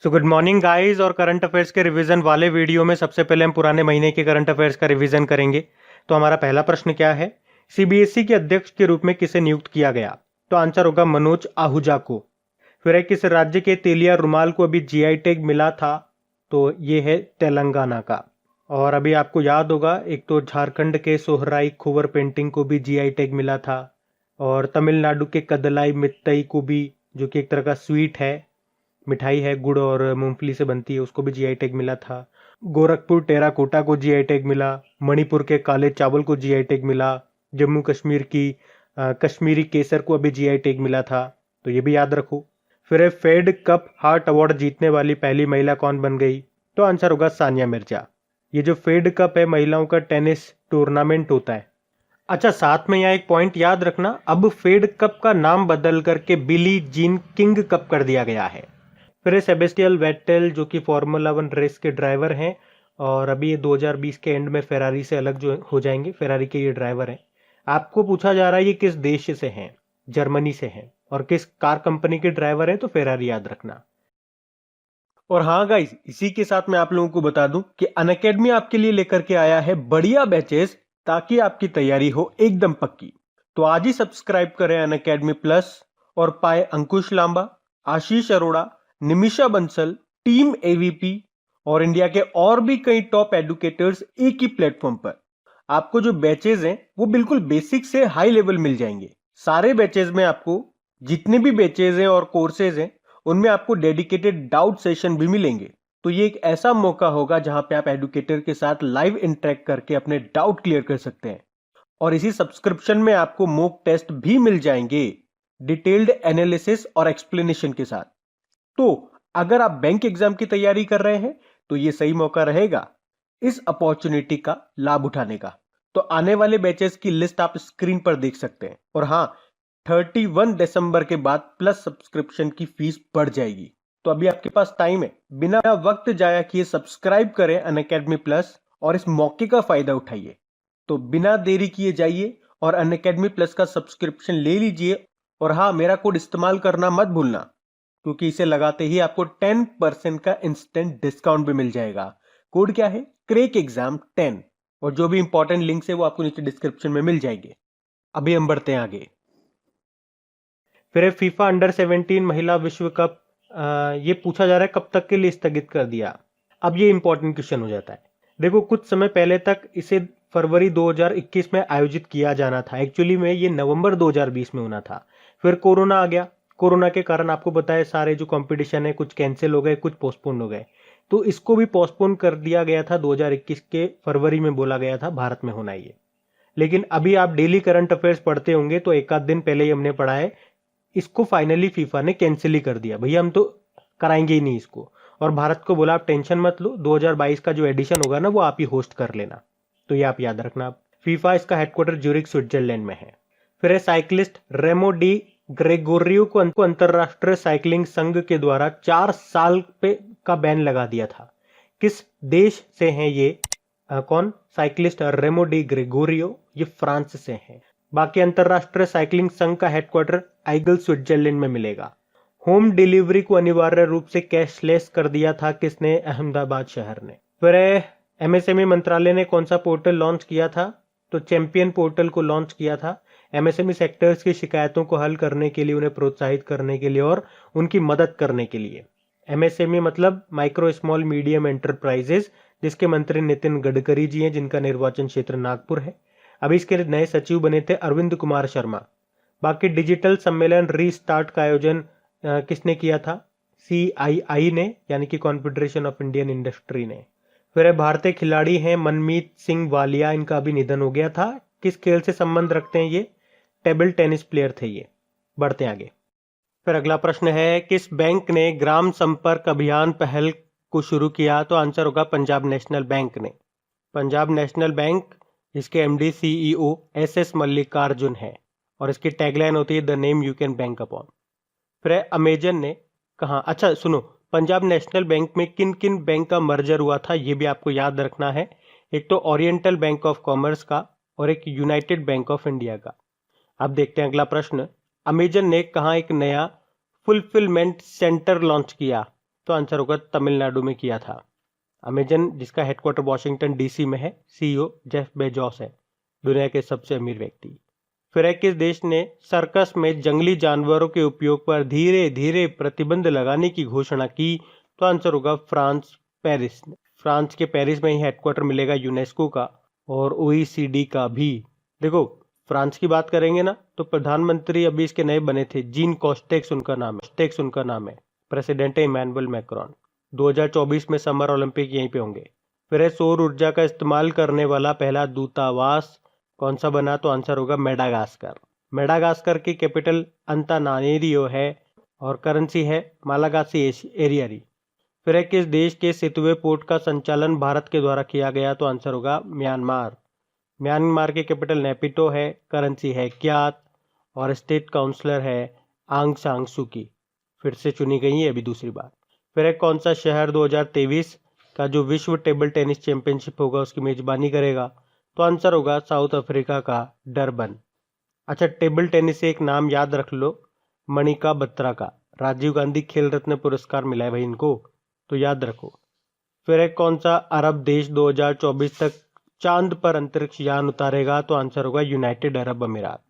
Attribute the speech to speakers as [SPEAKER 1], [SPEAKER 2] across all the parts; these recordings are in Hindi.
[SPEAKER 1] So good morning guys. और करंट अफेयर्स के रिवीजन वाले वीडियो में सबसे पहले हम पुराने महीने के करंट अफेयर्स का रिवीजन करेंगे। तो हमारा पहला प्रश्न क्या है, सीबीएसई के अध्यक्ष के रूप में किसे नियुक्त किया गया? तो आंसर होगा मनोज आहूजा को। फिर है, किस राज्य के तेलिया रुमाल को अभी जीआई टैग मिला था? तो ये है तेलंगाना का। और अभी आपको याद होगा, एक तो झारखंड के सोहराई खोवर पेंटिंग को भी जीआई टैग मिला था, और तमिलनाडु के कदलाई मित्तई को भी, जो कि एक तरह का स्वीट है, मिठाई है, गुड़ और मूंगफली से बनती है, उसको भी जीआई टैग मिला था। गोरखपुर टेराकोटा को जीआई टैग मिला। मणिपुर के काले चावल को जीआई टैग मिला। जम्मू कश्मीर की कश्मीरी केसर को अभी जीआई टैग मिला था, तो ये भी याद रखो। फिर है, फेड कप हार्ट अवार्ड जीतने वाली पहली महिला कौन बन गई? तो आंसर होगा सानिया मिर्जा। ये जो फेड कप है, महिलाओं का टेनिस टूर्नामेंट होता है। अच्छा, साथ में यहाँ एक पॉइंट याद रखना, अब फेड कप का नाम बदल करके बिली जीन किंग कप कर दिया गया है। फिर सेबेस्टियन वेटेल, जो कि फार्मूला 1 रेस के ड्राइवर हैं, और अभी ये 2020 के एंड में फेरारी से अलग जो हो जाएंगे, फेरारी के ये ड्राइवर हैं। आपको पूछा जा रहा है ये किस देश से हैं? जर्मनी से हैं। और किस कार कंपनी के ड्राइवर हैं? तो फेरारी याद रखना। और हाँ गाइस, इसी के साथ मैं आप लोगों को बता दूं कि अनअकैडमी आपके लिए लेकर के आया है बढ़िया बैचेस, ताकि आपकी तैयारी हो एकदम पक्की। तो आज ही सब्सक्राइब करें अनअकैडमी प्लस और पाए अंकुश लांबा, आशीष अरोड़ा, निमिषा बंसल, टीम एवीपी और इंडिया के और भी कई टॉप एडुकेटर्स एक ही प्लेटफॉर्म पर। आपको जो बैचेज हैं वो बिल्कुल बेसिक से हाई लेवल मिल जाएंगे। सारे बैचेज में आपको, जितने भी बैचेज हैं और कोर्सेज हैं, उनमें आपको डेडिकेटेड डाउट सेशन भी मिलेंगे। तो ये एक ऐसा मौका होगा जहां पे आप एडुकेटर के साथ लाइव इंटरेक्ट करके अपने डाउट क्लियर कर सकते हैं। और इसी सब्सक्रिप्शन में आपको मॉक टेस्ट भी मिल जाएंगे, डिटेल्ड एनालिसिस और एक्सप्लेनेशन के साथ। तो अगर आप बैंक एग्जाम की तैयारी कर रहे हैं तो ये सही मौका रहेगा इस अपॉर्चुनिटी का लाभ उठाने का। तो आने वाले बैचेस की लिस्ट आप स्क्रीन पर देख सकते हैं। और हां, 31 दिसंबर के बाद प्लस सब्सक्रिप्शन की फीस बढ़ जाएगी। तो अभी आपके पास टाइम है, बिना वक्त जाया किए सब्सक्राइब करें अनअकैडमी प्लस और इस मौके का फायदा उठाइए। तो बिना देरी किए जाइए और अनअकैडमी प्लस का सब्सक्रिप्शन ले लीजिए। और हाँ, मेरा कोड इस्तेमाल करना मत भूलना, क्योंकि इसे लगाते ही आपको 10% का इंस्टेंट डिस्काउंट भी मिल जाएगा। कोड क्या है? Crack exam 10। और जो भी इंपॉर्टेंट लिंक्स है वो आपको नीचे डिस्क्रिप्शन में मिल जाएंगे। अभी हम बढ़ते हैं आगे। फिर फीफा अंडर 17 महिला विश्व कप, ये पूछा जा रहा है कब तक के लिए स्थगित कर दिया। अब ये इंपॉर्टेंट क्वेश्चन हो जाता है। देखो, कुछ समय पहले तक इसे फरवरी 2021 में आयोजित किया जाना था। एक्चुअली में ये नवंबर 2020 में होना था। फिर कोरोना आ गया। कोरोना के कारण आपको बताया, सारे जो कंपटीशन है कुछ कैंसिल हो गए, कुछ पोस्टपोन हो गए। तो इसको भी पोस्टपोन कर दिया गया था। 2021 के फरवरी में बोला गया था भारत में होना ये। लेकिन अभी आप डेली करंट अफेयर्स पढ़ते होंगे तो एक आध दिन पहले ही हमने पढ़ा है, इसको फाइनली फीफा ने कैंसिल ही कर दिया। भैया हम तो कराएंगे ही नहीं इसको। और भारत को बोला आप टेंशन मत लो, 2022 का जो एडिशन होगा ना वो आप ही होस्ट कर लेना। तो ये आप याद रखना। फीफा, इसका हेडक्वार्टर ज्यूरिख स्विट्जरलैंड में है। फिर है, साइक्लिस्ट रेमो डी ग्रेगोरियो को अंतरराष्ट्रीय साइकिलिंग संघ के द्वारा 4 साल पे का बैन लगा दिया था। किस देश से हैं ये? कौन साइक्लिस्ट? रेमो डी ग्रेगोरियो, ये फ्रांस से हैं। बाकी अंतरराष्ट्रीय साइकिलिंग संघ का हेडक्वार्टर आइगल स्विट्जरलैंड में मिलेगा। होम डिलीवरी को अनिवार्य रूप से कैशलेस कर दिया था किसने? अहमदाबाद शहर ने। फिर एमएसएमई मंत्रालय ने कौन सा पोर्टल लॉन्च किया था? तो चैंपियन पोर्टल को लॉन्च किया था। एमएसएमई सेक्टर्स की शिकायतों को हल करने के लिए, उन्हें प्रोत्साहित करने के लिए और उनकी मदद करने के लिए। एमएसएमई मतलब माइक्रो स्मॉल मीडियम एंटरप्राइजेस, जिसके मंत्री नितिन गडकरी जी हैं, जिनका निर्वाचन क्षेत्र नागपुर है। अभी इसके नए सचिव बने थे अरविंद कुमार शर्मा। बाकी डिजिटल सम्मेलन रीस्टार्ट का आयोजन किसने किया था? CII ने, यानी कि कॉन्फेडरेशन ऑफ इंडियन इंडस्ट्री ने। फिर भारतीय खिलाड़ी हैं मनमीत सिंह वालिया, इनका अभी निधन हो गया था। किस खेल से संबंध रखते हैं ये? टेबल टेनिस प्लेयर थे ये। बढ़ते हैं आगे। फिर अगला प्रश्न है, किस बैंक ने ग्राम संपर्क अभियान पहल को शुरू किया? तो आंसर होगा पंजाब नेशनल बैंक ने। पंजाब नेशनल बैंक, इसके MD CEO SS मल्लिकार्जुन है, और इसकी टैगलाइन होती है the name you can bank upon. फिर अमेजन ने कहा, अच्छा सुनो, पंजाब नेशनल बैंक में किन किन बैंक का मर्जर हुआ था ये भी आपको याद रखना है। एक तो ओरिएंटल बैंक ऑफ कॉमर्स का और एक यूनाइटेड बैंक ऑफ इंडिया का। अब देखते हैं अगला प्रश्न। अमेजन ने कहा एक नया फुलफिलमेंट सेंटर लॉन्च किया? तो आंसर होगा तमिलनाडु में किया था। अमेजन जिसका हेडक्वार्टर वॉशिंगटन डीसी में है, सीईओ जेफ बेजोस है, दुनिया के सबसे अमीर व्यक्ति। फिर किस देश ने सर्कस में जंगली जानवरों के उपयोग पर धीरे धीरे प्रतिबंध लगाने की घोषणा की? तो आंसर होगा फ्रांस, पेरिस। फ्रांस के पेरिस में ही हेडक्वार्टर मिलेगा यूनेस्को का और ओईसीडी का भी। देखो फ्रांस की बात करेंगे ना तो प्रधानमंत्री अभी इसके नए बने थे, जीन कोस्टेक्स उनका नाम है। प्रेसिडेंट है इमैनुअल मैक्रोन। 2024 में समर ओलंपिक यहीं पे होंगे। फिर है सौर ऊर्जा का इस्तेमाल करने वाला पहला दूतावास कौन सा बना? तो आंसर होगा मेडागास्कर। मेडागास्कर की कैपिटल अंतानारियो है और करेंसी है मालागासी एरियरी। फिर है किस देश के सितवे पोर्ट का संचालन भारत के द्वारा किया गया? तो आंसर होगा म्यांमार। म्यांमार की कैपिटल नेपिटो है, करेंसी है क्यात और स्टेट काउंसलर है आंग सांग सूकी। फिर से चुनी गई है अभी दूसरी बार। फिर है कौन सा शहर 2023 का जो विश्व टेबल टेनिस चैंपियनशिप होगा उसकी मेजबानी करेगा? तो आंसर होगा साउथ अफ्रीका का डरबन। अच्छा, टेबल टेनिस से एक नाम याद रख लो, मणिका बत्रा का। राजीव गांधी खेल रत्न पुरस्कार मिला है भाई इनको, तो याद रखो। फिर एक कौन सा अरब देश 2024 तक चांद पर अंतरिक्ष यान उतारेगा? तो आंसर होगा यूनाइटेड अरब अमीरात।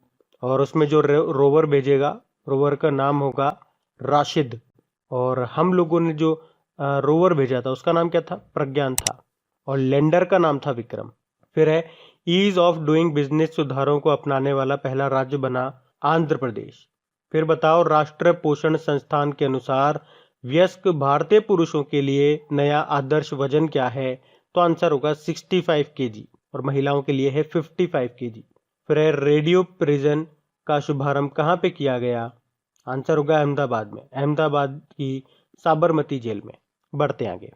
[SPEAKER 1] और उसमें जो रोवर भेजेगा, रोवर का नाम होगा राशिद। और हम लोगों ने जो रोवर भेजा था उसका नाम क्या था? प्रज्ञान था। और लैंडर का नाम था विक्रम। फिर है ईज ऑफ डूइंग बिजनेस सुधारों को अपनाने वाला पहला राज्य बना आंध्र प्रदेश। फिर बताओ राष्ट्रीय पोषण संस्थान के अनुसार वयस्क भारतीय पुरुषों के लिए नया आदर्श वजन क्या है? तो आंसर होगा 65 केजी और महिलाओं के लिए है 55 केजी। फिर है रेडियो प्रिजन का शुभारंभ कहाँ पे किया गया? आंसर होगा अहमदाबाद में, अहमदाबाद की साबरमती जेल में। बढ़ते आगे।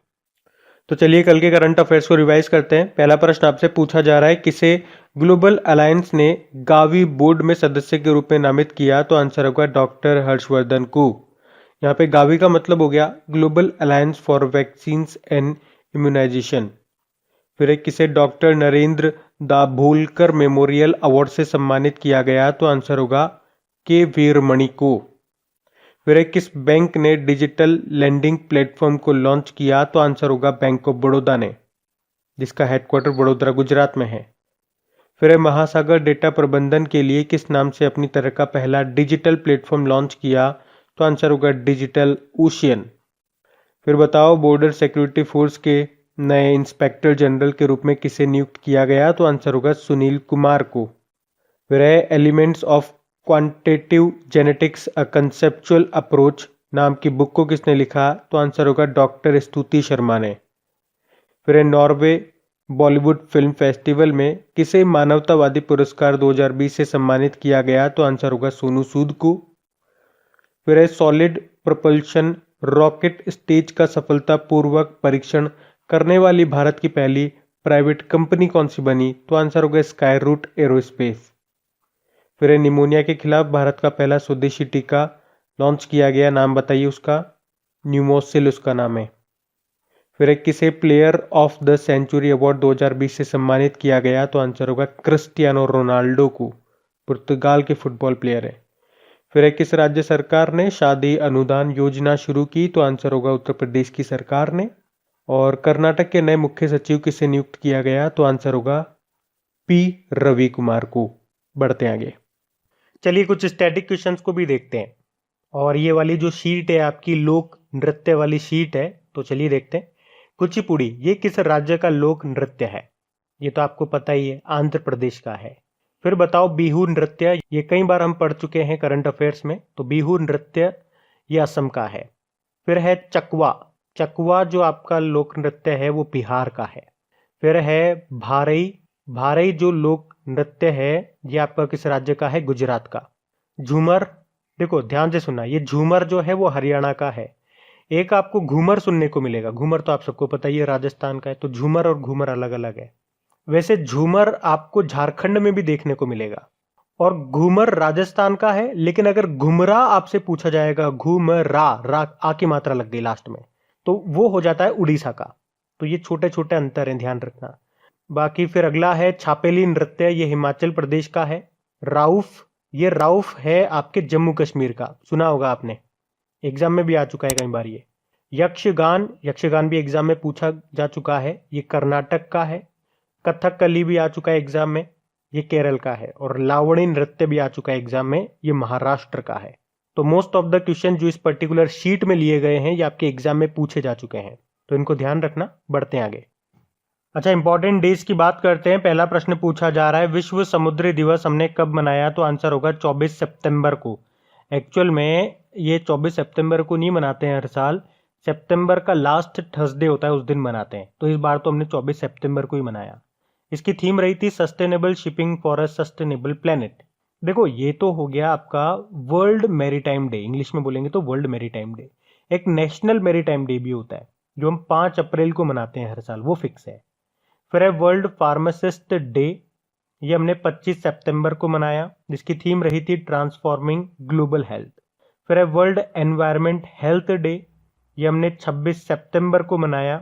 [SPEAKER 1] तो चलिए कल के करंट अफेयर्स को रिवाइज करते हैं। पहला प्रश्न आपसे पूछा जा रहा है, किसे ग्लोबल अलायंस ने गावी बोर्ड में सदस्य के रूप में नामित किया? तो आंसर होगा डॉक्टर हर्षवर्धन को। यहाँ पे गावी का मतलब हो गया global alliance for vaccines and immunisation. फिर एक किसे doctor Narendra Dabholkar memorial award से सम्मानित किया गया? तो आंसर होगा के वीरमणि को। फिर एक किस बैंक ने डिजिटल लेंडिंग प्लेटफॉर्म को लॉन्च किया? तो आंसर होगा बैंक ऑफ बड़ौदा ने, जिसका हेडक्वार्टर वडोदरा गुजरात में है। फिर महासागर डेटा प्रबंधन के लिए किस नाम से अपनी तरह का पहला डिजिटल प्लेटफॉर्म लॉन्च किया? तो आंसर होगा डिजिटल ओशियन। फिर बताओ बॉर्डर सिक्योरिटी फोर्स के नए इंस्पेक्टर जनरल के रूप में किसे नियुक्त किया गया? तो आंसर होगा सुनील कुमार को। फिर है elements of quantitative genetics a conceptual approach नाम की बुक को किसने लिखा? तो आंसर होगा डॉक्टर स्तुति शर्मा ने। फिर है नॉर्वे बॉलीवुड फिल्म फेस्टिवल में किसे मानवतावादी पुरस्कार 2020 से सम्मानित किया गया? तो आंसर होगा सोनू सूद को। फिर है सॉलिड प्रोपल्शन रॉकेट स्टेज का सफलतापूर्वक परीक्षण करने वाली भारत की पहली प्राइवेट कंपनी कौन सी बनी? तो आंसर होगा स्काई रूट एरोस्पेस। फिर है निमोनिया के खिलाफ भारत का पहला स्वदेशी टीका लॉन्च किया गया, नाम बताइए उसका? न्यूमोसिल उसका नाम है। फिर एक किसे player of the century award 2020 से सम्मानित किया गया? तो आंसर होगा क्रिस्टियानो रोनाल्डो को, पुर्तगाल के फुटबॉल प्लेयर है। फिर एक किस राज्य सरकार ने शादी अनुदान योजना शुरू की? तो आंसर होगा उत्तर प्रदेश की सरकार ने। और कर्नाटक के नए मुख्य सचिव किसे नियुक्त किया गया? तो आंसर होगा पी रवि कुमार को। बढ़ते आगे। चलिए कुछ स्टैटिक क्वेश्चंस को भी देखते हैं। और ये वाली जो शीट है आपकी लोक नृत्य वाली शीट है, तो चलिए देखते हैं। कुचिपुड़ी ये किस राज्य का लोक नृत्य है? ये तो आपको पता ही है, आंध्र प्रदेश का है। फिर बताओ बिहू नृत्य, ये कई बार हम पढ़ चुके हैं करंट अफेयर्स में, तो बिहू नृत्य ये असम का है। फिर है चकवा, चकवा जो आपका लोक नृत्य है वो बिहार का है। फिर है भारई, भारई जो लोक नृत्य है ये आपका किस राज्य का है? गुजरात का। झूमर, देखो ध्यान से सुनना, ये झूमर जो है वो हरियाणा का है। एक आपको घूमर सुनने को मिलेगा, घूमर तो आप सबको पता ही है राजस्थान का है, तो झूमर और घूमर अलग अलग है। वैसे झूमर आपको झारखंड में भी देखने को मिलेगा और घूमर राजस्थान का है। लेकिन अगर घुमरा आपसे पूछा जाएगा, घूमरा, रा आ की मात्रा लग गई लास्ट में, तो वो हो जाता है उड़ीसा का। तो ये छोटे छोटे अंतर हैं, ध्यान रखना। बाकी फिर अगला है छापेली नृत्य, ये हिमाचल प्रदेश का है। राउफ, ये राउफ है आपके जम्मू कश्मीर का, सुना होगा आपने, एग्जाम में भी आ चुका है कई बार ये। यक्षगान, यक्षगान भी एग्जाम में पूछा जा चुका है, ये कर्नाटक का है। कथकली भी आ चुका है एग्जाम में, ये केरल का है। और लावणी नृत्य भी आ चुका है एग्जाम में, ये महाराष्ट्र का है। तो मोस्ट ऑफ द क्वेश्चन जो इस पर्टिकुलर शीट में लिए गए हैं ये आपके एग्जाम में पूछे जा चुके हैं, तो इनको ध्यान रखना। बढ़ते हैं आगे। अच्छा, इंपॉर्टेंट डेज की बात करते हैं। पहला प्रश्न पूछा जा रहा है, विश्व समुद्री दिवस हमने कब मनाया? तो आंसर होगा 24 सितंबर को। एक्चुअल में ये 24 सितंबर को नहीं मनाते हैं हर साल, सितंबर का लास्ट थर्सडे होता है उस दिन मनाते हैं। तो इस बार तो हमने 24 सितंबर को ही मनाया। इसकी थीम रही थी sustainable shipping for a sustainable planet. देखो, ये तो हो गया आपका वर्ल्ड मैरीटाइम डे, इंग्लिश में बोलेंगे तो वर्ल्ड मैरीटाइम डे। एक नेशनल मैरीटाइम डे भी होता है जो हम 5 अप्रैल को मनाते हैं हर साल, वो फिक्स है। फिर है वर्ल्ड फार्मासिस्ट डे, ये हमने 25 सितंबर को मनाया, जिसकी थीम रही थी ट्रांसफॉर्मिंग ग्लोबल हेल्थ। फिर है वर्ल्ड एनवायरमेंट हेल्थ डे, ये हमने 26 सितंबर को मनाया।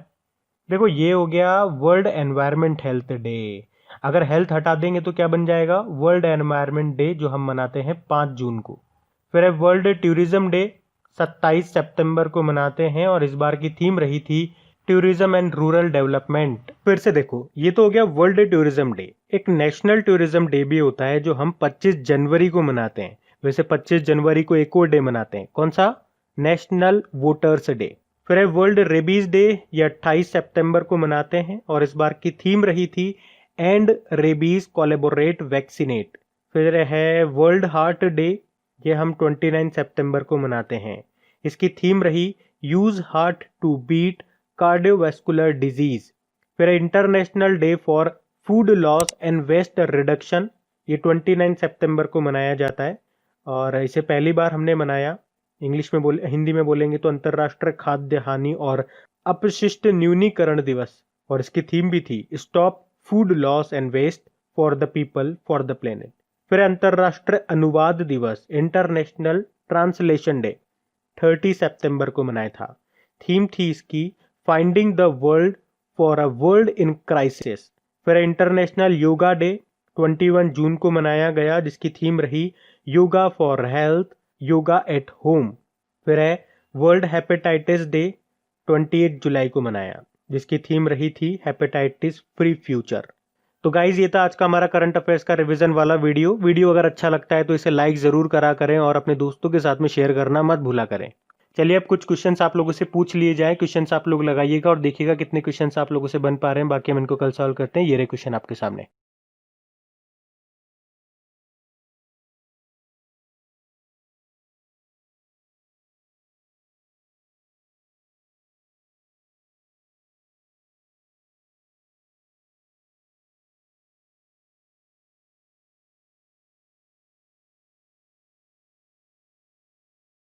[SPEAKER 1] देखो, ये हो गया वर्ल्ड एनवायरमेंट हेल्थ डे। अगर हेल्थ हटा देंगे तो क्या बन जाएगा? वर्ल्ड एनवायरमेंट डे, जो हम मनाते हैं 5 जून को। फिर है वर्ल्ड टूरिज्म डे, 27 सितंबर को मनाते हैं, और इस बार की थीम रही थी टूरिज्म एंड रूरल डेवलपमेंट। फिर से देखो, ये तो हो गया वर्ल्ड टूरिज्म डे। एक नेशनल टूरिज्म डे भी होता है जो हम 25 जनवरी को मनाते हैं। वैसे 25 जनवरी को एक और डे मनाते हैं, कौन सा? National voters day. फिर है वर्ल्ड रेबीज डे, ये 28 सितंबर को मनाते हैं, और इस बार की थीम रही थी एंड रेबीज कोलैबोरेट वैक्सीनेट। फिर है वर्ल्ड हार्ट डे, ये हम 29 सितंबर को मनाते हैं। इसकी थीम रही use heart to beat cardiovascular disease. फिर international day for food loss and waste reduction, ये 29 सितंबर को मनाया जाता है, और इसे पहली बार हमने मनाया। इंग्लिश में हिंदी में बोलेंगे तो अंतर्राष्ट्रीय खाद्य हानि और अपशिष्ट न्यूनीकरण दिवस, और इसकी थीम भी थी stop food loss and waste for the people for the planet. फिर अंतर्राष्ट्रीय अनुवाद दिवस, इंटरनेशनल ट्रांसलेशन डे, 30 सितंबर को मनाया था। थीम थी इसकी finding the world for a world in crisis. फिर इंटरनेशनल योगा डे, 21 जून को मनाया गया, जिसकी थीम रही yoga for health, yoga at home. फिर है वर्ल्ड हेपेटाइटिस डे, 28 जुलाई को मनाया, जिसकी थीम रही थी हेपेटाइटिस फ्री फ्यूचर। तो गाइज, ये था आज का हमारा करंट अफेयर्स का रिवीजन वाला वीडियो अगर अच्छा लगता है तो इसे लाइक जरूर करा करें, और अपने दोस्तों के साथ में शेयर करना मत भूला करें। चलिए, अब कुछ क्वेश्चंस आप लोगों से पूछ लिए जाए। क्वेश्चंस आप लोग लगाइएगा और देखिएगा कितने क्वेश्चंस आप लोगों से बन पा रहे हैं। बाकी हम इनको कल सॉल्व करते हैं। ये रहे क्वेश्चन आपके सामने।